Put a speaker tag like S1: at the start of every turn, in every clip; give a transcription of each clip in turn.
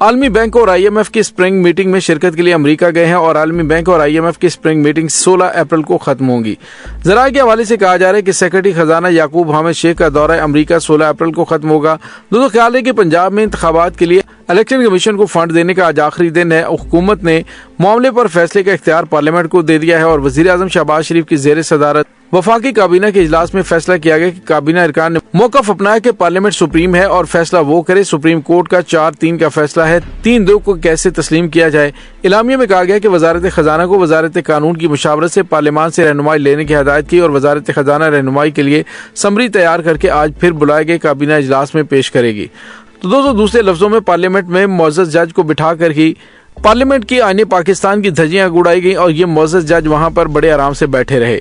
S1: عالمی بینک اور IMF کی اسپرنگ میٹنگ میں شرکت کے لیے امریکہ گئے ہیں اور عالمی بینک اور IMF کی اسپرنگ میٹنگ 16 اپریل کو ختم ہوں گی۔ ذرائع کے حوالے سے کہا جا رہا ہے کہ سیکرٹری خزانہ یعقوب حامد شیخ کا دورہ امریکہ 16 اپریل کو ختم ہوگا۔ دوستو خیال ہے کہ پنجاب میں انتخابات کے لیے الیکشن کمیشن کو فنڈ دینے کا آج آخری دن ہے۔ حکومت نے معاملے پر فیصلے کا اختیار پارلیمنٹ کو دے دیا ہے اور وزیر اعظم شہباز شریف کی زیر صدارت وفاقی کابینہ کے اجلاس میں فیصلہ کیا گیا کہ کابینہ ارکان نے موقف اپنایا کہ پارلیمنٹ سپریم ہے اور فیصلہ وہ کرے۔ سپریم کورٹ کا 4-3 کا فیصلہ ہے، 3-2 کو کیسے تسلیم کیا جائے۔ اعلامیہ میں کہا گیا کہ وزارت خزانہ کو وزارت قانون کی مشاورت سے پارلیمان سے رہنمائی لینے کی ہدایت کی اور وزارت خزانہ رہنمائی کے لیے سمری تیار کر کے آج پھر بلائے گئے کابینہ اجلاس میں پیش کرے گی۔ تو دوستو دوسرے لفظوں میں پارلیمنٹ میں معزز جج کو بٹھا کر ہی پارلیمنٹ کی آئین پاکستان کی دھجیاں اڑائی گئیں اور یہ معزز جج وہاں پر بڑے آرام سے بیٹھے رہے۔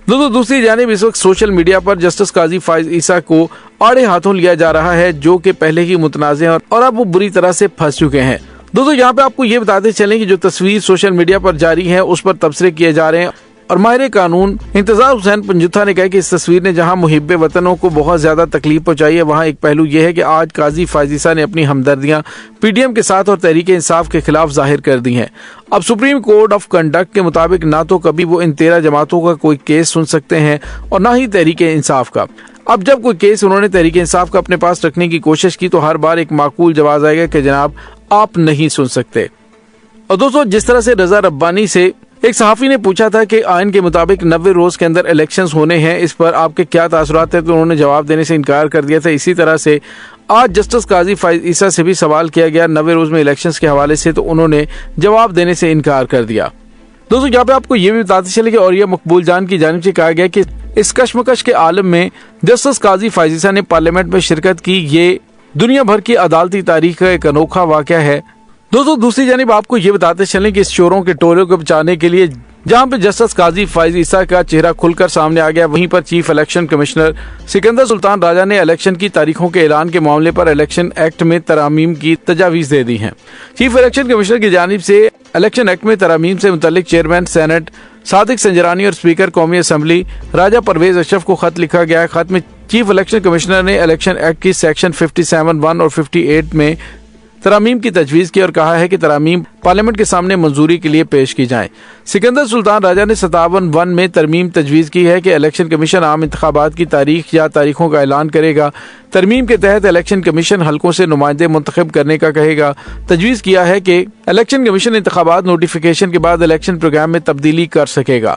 S1: دوسری جانب اس وقت سوشل میڈیا پر جسٹس قاضی فائز عیسیٰ کو آڑے ہاتھوں لیا جا رہا ہے، جو کہ پہلے ہی متنازع ہیں اور اب وہ بری طرح سے پھنس چکے ہیں۔ دوستو یہاں پہ آپ کو یہ بتاتے چلیں کہ جو تصویر سوشل میڈیا پر جاری ہے اس پر تبصرے کیے جا رہے ہیں اور ماہر قانون انتظار حسین پنجوتھا نے کہا کہ اس تصویر نے جہاں محب وطنوں کو بہت زیادہ تکلیف پہنچائی ہے، وہاں ایک پہلو یہ ہے کہ آج قاضی فائز عیسیٰ نے اپنی ہمدردیاں PDM کے ساتھ اور تحریک انصاف کے خلاف ظاہر کر دی ہیں۔ اب سپریم کوڈ آف کنڈکٹ کے مطابق نہ تو کبھی وہ ان 13 جماعتوں کا کوئی کیس سن سکتے ہیں اور نہ ہی تحریک انصاف کا۔ اب جب کوئی کیس انہوں نے تحریک انصاف کا اپنے پاس رکھنے کی کوشش کی تو ہر بار ایک معقول جواز آئے گا کہ جناب آپ نہیں سن سکتے۔ اور دوستو جس طرح سے رضا ربانی سے ایک صحافی نے پوچھا تھا کہ آئین کے مطابق 90 روز کے اندر الیکشنز ہونے ہیں، اس پر آپ کے کیا تاثرات ہیں، تو انہوں نے جواب دینے سے انکار کر دیا تھا۔ اسی طرح سے آج جسٹس قاضی فائز عیسیٰ سے بھی سوال کیا گیا 90 روز میں الیکشنز کے حوالے سے، تو انہوں نے جواب دینے سے انکار کر دیا۔ دوستو یہاں پہ آپ کو یہ بھی بتاتے چلے کہ اور یہ مقبول جان کی جانب سے کہا گیا کہ اس کشمکش کے عالم میں جسٹس قاضی فائز عیسیٰ نے پارلیمنٹ میں شرکت کی، یہ دنیا بھر کی عدالتی تاریخ کا ایک انوکھا واقعہ ہے۔ دوستو دوسری جانب آپ کو یہ بتاتے چلیں کہ اس چوروں کے ٹولے کو بچانے کے لیے جہاں پہ جسٹس قاضی فائز عیسیٰ کا چہرہ کھل کر سامنے آ گیا، وہیں پر چیف الیکشن کمیشنر سکندر سلطان راجہ نے الیکشن کی تاریخوں کے اعلان کے معاملے پر الیکشن ایکٹ میں ترامیم کی تجاویز دے دی ہیں۔ چیف الیکشن کمیشنر کی جانب سے الیکشن ایکٹ میں ترامیم سے متعلق چیئرمین سینٹ صادق سنجرانی اور اسپیکر قومی اسمبلی راجہ پرویز اشرف کو خط لکھا گیا ہے۔ خط میں چیف الیکشن کمشنر نے الیکشن ایکٹ کی سیکشن 57(1) اور 58 میں ترامیم کی تجویز کی اور کہا ہے کہ ترامیم پارلیمنٹ کے سامنے منظوری کے لیے پیش کی جائیں۔ سکندر سلطان راجہ نے 57(1) میں ترمیم تجویز کی ہے کہ الیکشن کمیشن عام انتخابات کی تاریخ یا تاریخوں کا اعلان کرے گا۔ ترمیم کے تحت الیکشن کمیشن حلقوں سے نمائندے منتخب کرنے کا کہے گا۔ تجویز کیا ہے کہ الیکشن کمیشن انتخابات نوٹیفیکیشن کے بعد الیکشن پروگرام میں تبدیلی کر سکے گا۔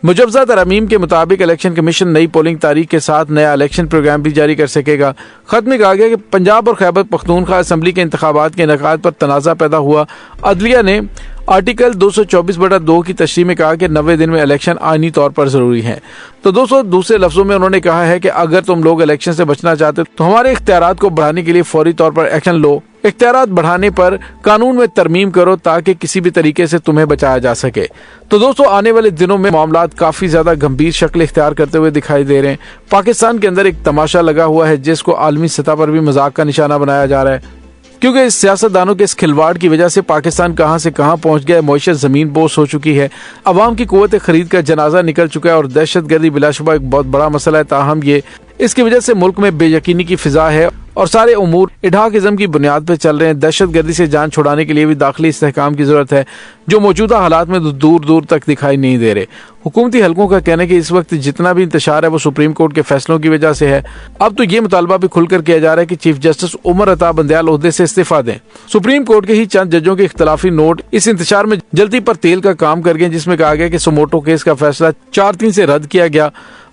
S1: مجوزہ ترامیم کے مطابق الیکشن کمیشن نئی پولنگ تاریخ کے ساتھ نیا الیکشن پروگرام بھی جاری کر سکے گا۔ خط میں کہا گیا کہ پنجاب اور خیبر پختونخوا اسمبلی کے انتخابات کے انعقاد پر تنازع پیدا ہوا۔ عدلیہ نے آرٹیکل 224/2 کی تشریح میں کہا کہ 90 دن میں الیکشن آئینی طور پر ضروری ہے۔ تو دوسرے لفظوں میں انہوں نے کہا ہے کہ اگر تم لوگ الیکشن سے بچنا چاہتے تو ہمارے اختیارات کو بڑھانے کے لیے فوری طور پر ایکشن لو۔ اختیارات بڑھانے پر قانون میں ترمیم کرو تاکہ کسی بھی طریقے سے تمہیں بچایا جا سکے۔ تو دوستو آنے والے دنوں میں معاملات کافی زیادہ گمبھیر شکل اختیار کرتے ہوئے دکھائی دے رہے ہیں۔ پاکستان کے اندر ایک تماشا لگا ہوا ہے جس کو عالمی سطح پر بھی مذاق کا نشانہ بنایا جا رہا ہے، کیونکہ اس سیاستدانوں کے اس کھلواڑ کی وجہ سے پاکستان کہاں سے کہاں پہنچ گیا ہے۔ معیشت زمین بوس ہو چکی ہے، عوام کی قوت خرید کا جنازہ نکل چکا ہے اور دہشت گردی بلا شبہ ایک بہت بڑا مسئلہ ہے۔ تاہم یہ اس کی وجہ سے ملک میں بے یقینی کی فضا ہے اور سارے امور اڈھاکزم کی بنیاد پہ چل رہے ہیں۔ دہشت گردی سے جان چھڑانے کے لیے بھی داخلی استحکام کی ضرورت ہے جو موجودہ حالات میں دور دور تک دکھائی نہیں دے رہے۔ حکومتی حلقوں کا کہنا ہے کہ اس وقت جتنا بھی انتشار ہے وہ سپریم کورٹ کے فیصلوں کی وجہ سے ہے۔ اب تو یہ مطالبہ بھی کھل کر کیا جا رہا ہے کہ چیف جسٹس عمر عطا بندیال عہدے سے استعفیٰ دیں۔ سپریم کورٹ کے ہی چند ججوں کے اختلافی نوٹ اس انتشار میں جلدی پر تیل کا کام کر گئے، جس میں کہا گیا کہ سموٹو کیس کا فیصلہ 4-3 سے رد کیا گیا۔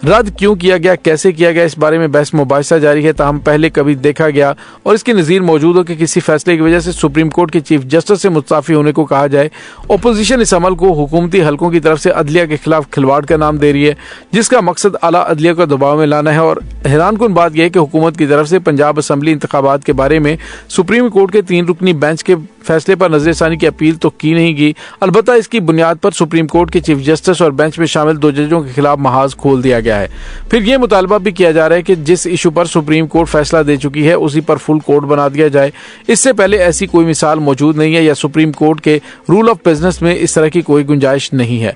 S1: رد کیوں کیا گیا، کیسے کیا گیا، اس بارے میں بحث مباحثہ جاری ہے۔ تاہم پہلے کبھی دیکھا گیا اور اس کی نظیر موجود ہو کہ کسی فیصلے کی وجہ سے سپریم کورٹ کے چیف جسٹس سے مستعفی ہونے کو کہا جائے۔ اپوزیشن اس عمل کو حکومتی حلقوں کی طرف سے عدلیہ کے خلاف کھلواڑ کا نام دے رہی ہے، جس کا مقصد اعلیٰ عدلیہ کو دباؤ میں لانا ہے۔ اور حیران کن بات یہ ہے کہ حکومت کی طرف سے پنجاب اسمبلی انتخابات کے بارے میں سپریم کورٹ کے 3 رکنی بینچ کے فیصلے پر نظر ثانی کی اپیل تو کی نہیں گئی، البتہ اس کی بنیاد پر سپریم کورٹ کے چیف جسٹس اور بینچ میں شامل 2 ججوں کے خلاف محاذ کھول دیا گیا ہے۔ پھر یہ مطالبہ بھی کیا جا رہا ہے کہ جس ایشو پر سپریم کورٹ فیصلہ دے چکی ہے اسی پر فل کورٹ بنا دیا جائے۔ اس سے پہلے ایسی کوئی مثال موجود نہیں ہے یا سپریم کورٹ کے رول آف بزنس میں اس طرح کی کوئی گنجائش نہیں ہے۔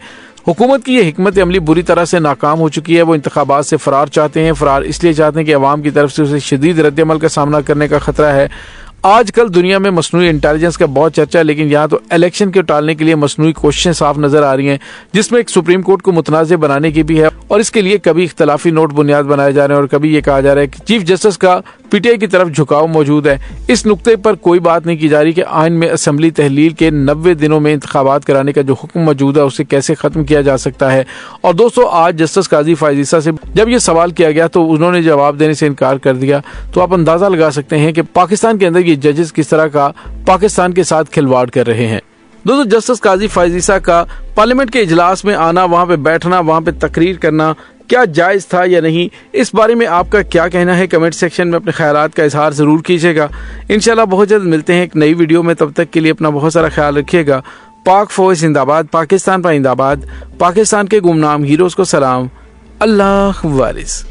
S1: حکومت کی یہ حکمت عملی بری طرح سے ناکام ہو چکی ہے۔ وہ انتخابات سے فرار چاہتے ہیں، فرار اس لیے چاہتے ہیں کہ عوام کی طرف سے اسے شدید رد عمل کا سامنا کرنے کا خطرہ ہے۔ آج کل دنیا میں مصنوعی انٹیلیجنس کا بہت چرچا ہے، لیکن یہاں تو الیکشن کے ٹالنے کے لیے مصنوعی کوششیں صاف نظر آ رہی ہیں، جس میں ایک سپریم کورٹ کو متنازع بنانے کی بھی ہے، اور اس کے لیے کبھی اختلافی نوٹ بنیاد بنائے جا رہے ہیں اور کبھی یہ کہا جا رہا ہے کہ چیف جسٹس کا پی ٹی آئی کی طرف جھکاؤ موجود ہے۔ اس نقطے پر کوئی بات نہیں کی جا رہی کہ آئین میں اسمبلی تحلیل کے 90 دنوں میں انتخابات کرانے کا جو حکم موجود ہے اسے کیسے ختم کیا جا سکتا ہے۔ اور دوستو، آج جسٹس قاضی فائز عیسیٰ سے جب یہ سوال کیا گیا تو انہوں نے جواب دینے سے انکار کر دیا، تو آپ اندازہ لگا سکتے ہیں کہ پاکستان کے اندر یہ ججز کس طرح کا پاکستان کے ساتھ کھلواڑ کر رہے ہیں۔ دوستو، جسٹس قاضی فائز عیسیٰ کا پارلیمنٹ کے اجلاس میں آنا، وہاں پہ بیٹھنا، وہاں پہ تقریر کرنا کیا جائز تھا یا نہیں، اس بارے میں آپ کا کیا کہنا ہے؟ کمنٹ سیکشن میں اپنے خیالات کا اظہار ضرور کیجیے گا۔ انشاءاللہ بہت جلد ملتے ہیں ایک نئی ویڈیو میں، تب تک کے لیے اپنا بہت سارا خیال رکھیے گا۔ پاک فوج زندہ باد، پاکستان پائندہ باد، پاکستان کے گمنام ہیروز کو سلام، اللہ وارث۔